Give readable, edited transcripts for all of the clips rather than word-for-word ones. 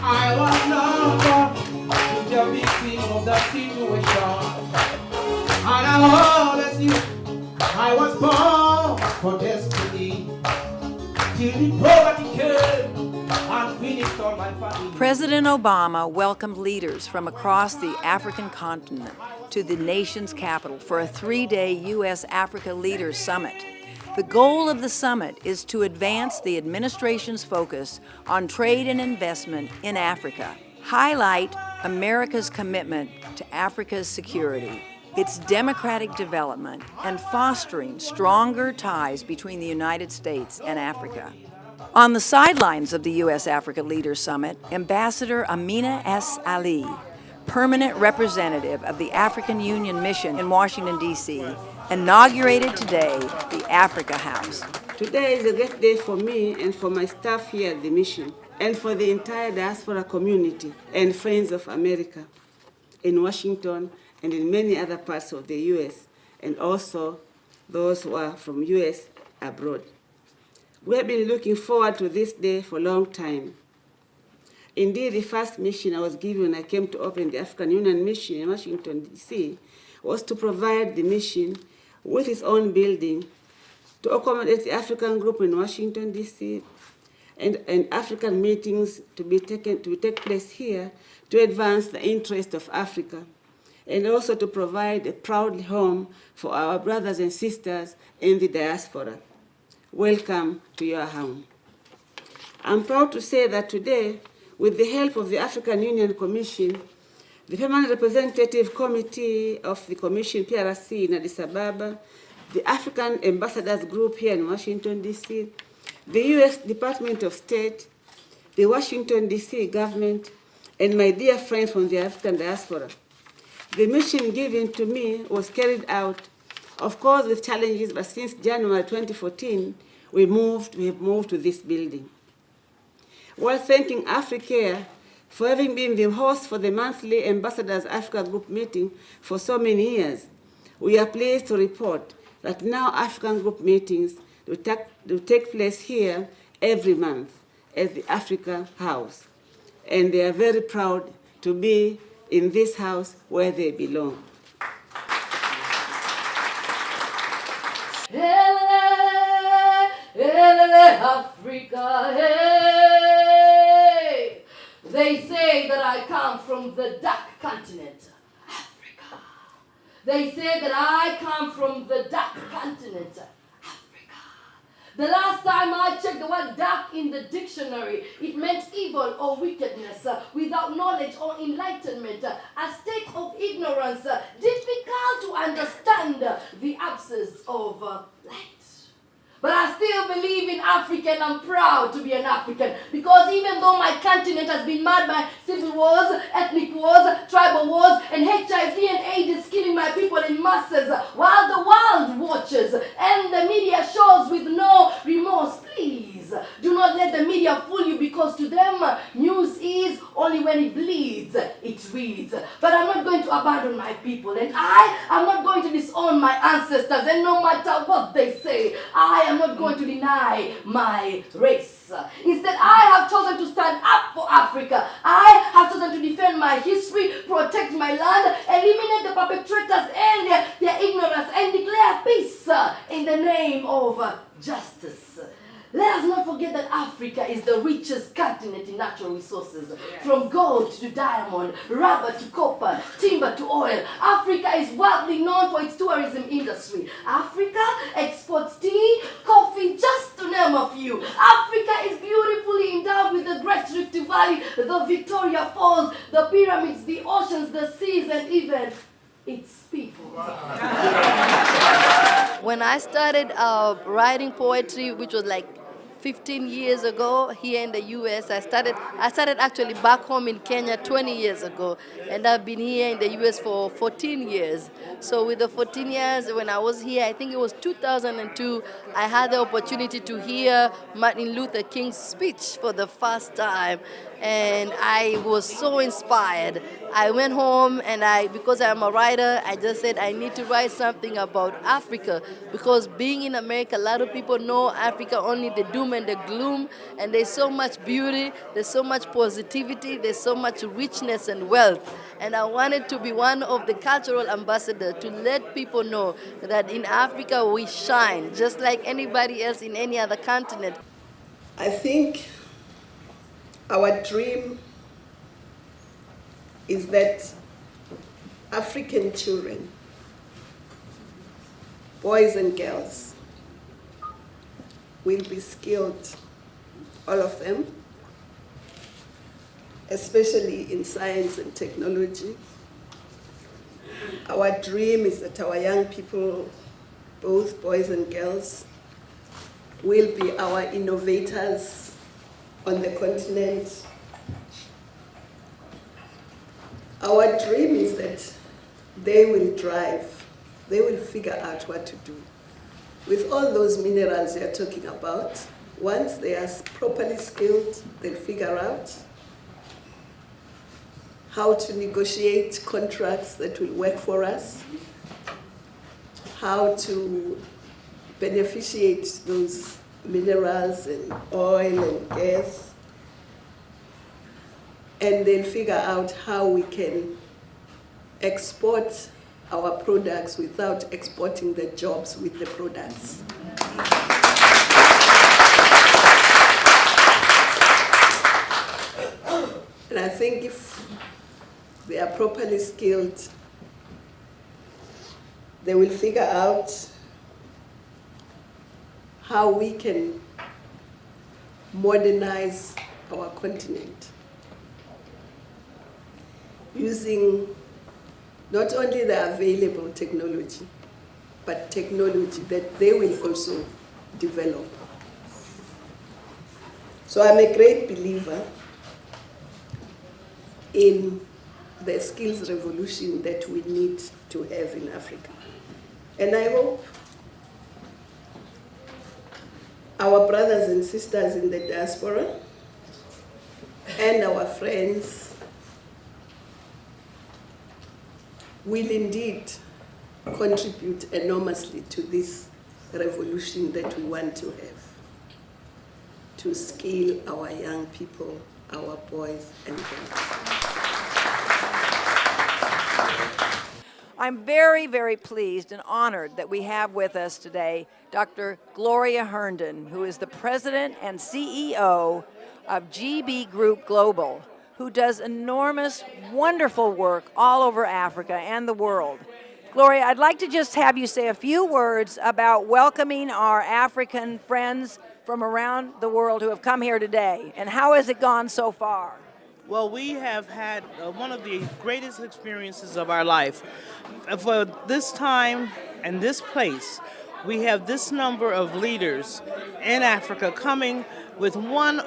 I was not born to be a victim of that situation. And I always knew I was born for destiny. Till the poverty came and finished all my family. President Obama welcomed leaders from across the African continent to the nation's capital for a 3-day U.S.-Africa Leaders Summit. The goal of the summit is to advance the administration's focus on trade and investment in Africa, highlight America's commitment to Africa's security, its democratic development, and fostering stronger ties between the United States and Africa. On the sidelines of the U.S.-Africa Leaders Summit, Ambassador Amina S. Ali, permanent representative of the African Union Mission in Washington, D.C., inaugurated today the Africa House. Today is a great day for me and for my staff here at the mission, and for the entire diaspora community and friends of America in Washington and in many other parts of the U.S., and also those who are from U.S. abroad. We have been looking forward to this day for a long time. Indeed, the first mission I was given when I came to open the African Union Mission in Washington, D.C., was to provide the mission with its own building to accommodate the African group in Washington, D.C., and African meetings to take place here to advance the interest of Africa, and also to provide a proud home for our brothers and sisters in the diaspora. Welcome to your home. I'm proud to say that today, with the help of the African Union Commission, the Permanent Representative Committee of the Commission, PRC, in Addis Ababa, the African Ambassadors Group here in Washington, D.C., the U.S. Department of State, the Washington, D.C. government, and my dear friends from the African diaspora, the mission given to me was carried out, of course, with challenges, but since January 2014, we have moved to this building. While thanking Africare for having been the host for the monthly Ambassadors Africa Group meeting for so many years, we are pleased to report that now African Group meetings will take place here every month at the Africa House. And they are very proud to be in this house where they belong. Africa, hey! They say that I come from the dark continent, Africa. They say that I come from the dark continent, Africa. The last time I checked the word dark in the dictionary, it meant evil or wickedness, without knowledge or enlightenment, a state of ignorance, difficult to understand, the absence of light. But I still believe in Africa, and I'm proud to be an African, because even though my continent has been marred by civil wars, ethnic wars, tribal wars, and HIV and AIDS is killing my people in masses, while the world watches and the media shows with no remorse, please do not let the media fool you, because to them news is only when it bleeds, it reads. But I'm not going to abandon my people, and I am not going to disown my ancestors, and no matter what they say, I am not going to deny my race. Instead, I have chosen to stand up for Africa. I have chosen to defend my history, protect my land, eliminate the perpetrators and their ignorance, and declare peace in the name of justice. Let us not forget that Africa is the richest continent in natural resources, from gold to diamond, rubber to copper, timber to oil. Africa is widely known for its tourism industry. Africa exports tea, coffee, just to name a few. Africa is beautifully endowed with the Great Rift Valley, the Victoria Falls, the pyramids, the oceans, the seas, and even its people. When I started writing poetry, which was like 15 years ago here in the U.S., I started actually back home in Kenya 20 years ago, and I've been here in the U.S. for 14 years. So with the 14 years, when I was here, I think it was 2002, I had the opportunity to hear Martin Luther King's speech for the first time, and I was so inspired. I went home and because I'm a writer, I just said I need to write something about Africa, because being in America, a lot of people know Africa only the Doom doom and the gloom, and there's so much beauty, there's so much positivity, there's so much richness and wealth. And I wanted to be one of the cultural ambassadors to let people know that in Africa we shine, just like anybody else in any other continent. I think our dream is that African children, boys and girls, will be skilled, all of them, especially in science and technology. Our dream is that our young people, both boys and girls, will be our innovators on the continent. Our dream is that they will drive, they will figure out what to do with all those minerals you're talking about. Once they are properly skilled, they'll figure out how to negotiate contracts that will work for us, how to beneficiate those minerals and oil and gas, and then figure out how we can export our products without exporting the jobs with the products. And I think if they are properly skilled, they will figure out how we can modernize our continent using not only the available technology, but technology that they will also develop. So I'm a great believer in the skills revolution that we need to have in Africa. And I hope our brothers and sisters in the diaspora and our friends will indeed contribute enormously to this revolution that we want to have, to skill our young people, our boys and girls. I'm very, very pleased and honored that we have with us today Dr. Gloria Herndon, who is the president and CEO of GB Group Global, who does enormous, wonderful work all over Africa and the world. Gloria, I'd like to just have you say a few words about welcoming our African friends from around the world who have come here today, and how has it gone so far? Well, we have had one of the greatest experiences of our life. For this time and this place, we have this number of leaders in Africa coming with one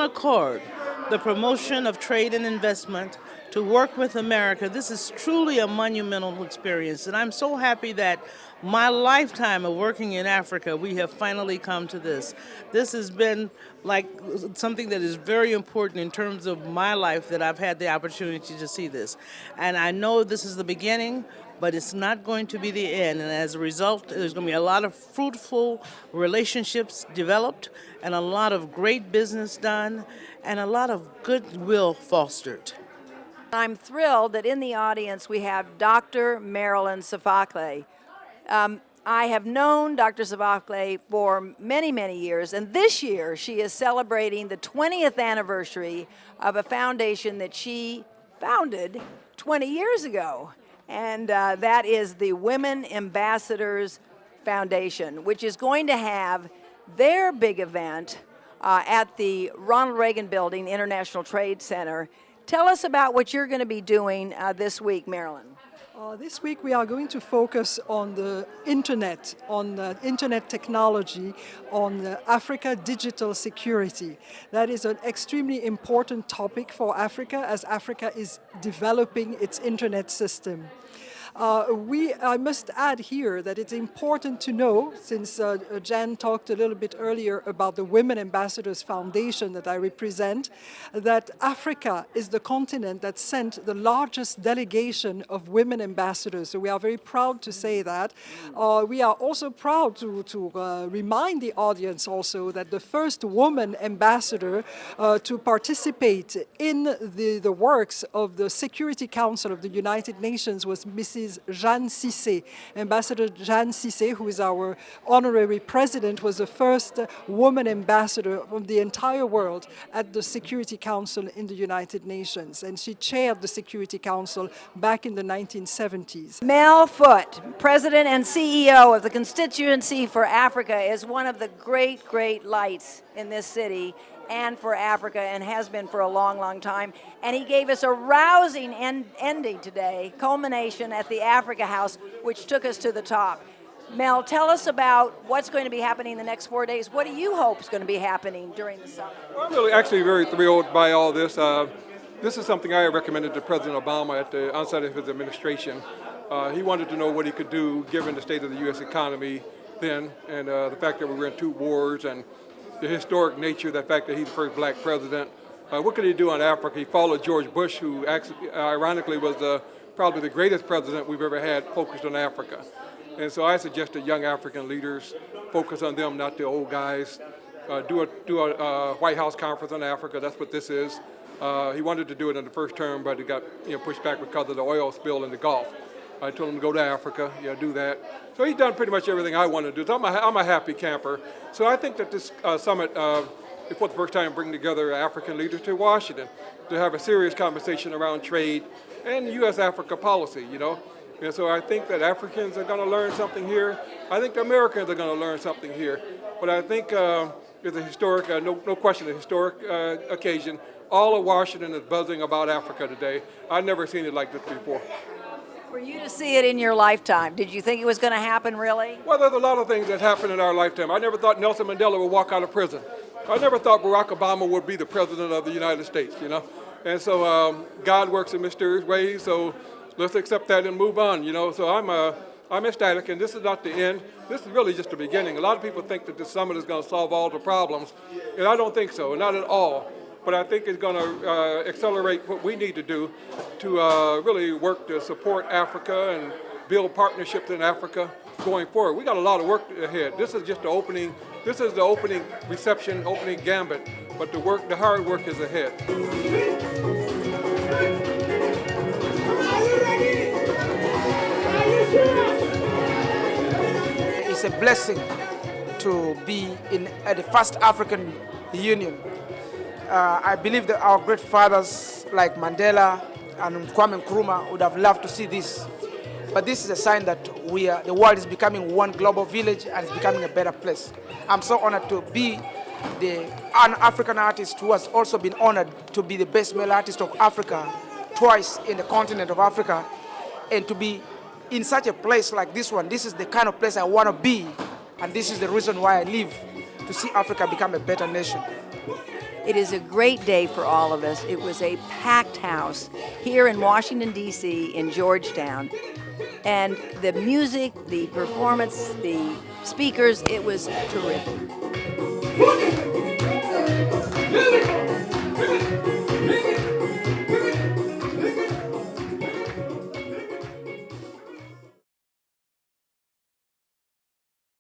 accord, the promotion of trade and investment, to work with America. This is truly a monumental experience, and I'm so happy that my lifetime of working in Africa, we have finally come to this. This has been like something that is very important in terms of my life, that I've had the opportunity to see this. And I know this is the beginning, but it's not going to be the end. And as a result, there's going to be a lot of fruitful relationships developed, and a lot of great business done, and a lot of goodwill fostered. I'm thrilled that in the audience we have Dr. Marilyn Safakle. I have known Dr. Safakle for many, many years, and this year she is celebrating the 20th anniversary of a foundation that she founded 20 years ago, and that is the Women Ambassadors Foundation, which is going to have their big event at the Ronald Reagan Building, International Trade Center. Tell us about what you're going to be doing this week, Marilyn. This week we are going to focus on the internet, on internet technology, on Africa digital security. That is an extremely important topic for Africa, as Africa is developing its internet system. I must add here that it's important to know, since Jan talked a little bit earlier about the Women Ambassadors Foundation that I represent, that Africa is the continent that sent the largest delegation of women ambassadors. So we are very proud to say that. We are also proud to remind the audience also that the first woman ambassador to participate in the works of the Security Council of the United Nations was Mrs. Jeanne Cissé. Ambassador Jeanne Cissé, who is our honorary president, was the first woman ambassador of the entire world at the Security Council in the United Nations. And she chaired the Security Council back in the 1970s. Mel Foote, President and CEO of the Constituency for Africa, is one of the great lights in this city and for Africa, and has been for a long time. And he gave us a rousing ending today, culmination at the Africa House, which took us to the top. Mel, tell us about what's going to be happening the next 4 days. What do you hope is going to be happening during the summit? Well, I'm really actually very thrilled by all this. This is something I recommended to President Obama at the onset of his administration. He wanted to know what he could do given the state of the U.S. economy then, and the fact that we were in 2 wars, and the historic nature, the fact that he's the first black president. What could he do on Africa? He followed George Bush, who actually, ironically was probably the greatest president we've ever had focused on Africa. And so I suggested young African leaders focus on them, not the old guys. Do a White House conference on Africa. That's what this is. He wanted to do it in the first term, but it got pushed back because of the oil spill in the Gulf. I told him to go to Africa, do that. So he's done pretty much everything I want to do. So I'm a happy camper. So I think that this summit, for the first time, bring together African leaders to Washington to have a serious conversation around trade and U.S.-Africa policy, And so I think that Africans are going to learn something here. I think the Americans are going to learn something here. But I think it's a historic, no question, a historic occasion. All of Washington is buzzing about Africa today. I've never seen it like this before. For you to see it in your lifetime, did you think it was going to happen, really? Well, there's a lot of things that happen in our lifetime. I never thought Nelson Mandela would walk out of prison. I never thought Barack Obama would be the president of the United States, And so God works in mysterious ways, so let's accept that and move on, So I'm ecstatic, and this is not the end. This is really just the beginning. A lot of people think that this summit is going to solve all the problems, and I don't think so, not at all. But I think it's going to accelerate what we need to do to really work to support Africa and build partnerships in Africa going forward. We got a lot of work ahead. This is just the opening. This is the opening reception, opening gambit. But the hard work is ahead. It's a blessing to be at the first African Union. I believe that our great fathers like Mandela and Kwame Nkrumah would have loved to see this. But this is a sign that the world is becoming one global village and it's becoming a better place. I'm so honored to be an African artist who has also been honored to be the best male artist of Africa twice in the continent of Africa, and to be in such a place like this one. This is the kind of place I want to be, and this is the reason why I live, to see Africa become a better nation. It is a great day for all of us. It was a packed house here in Washington, D.C., in Georgetown. And the music, the performance, the speakers, it was terrific.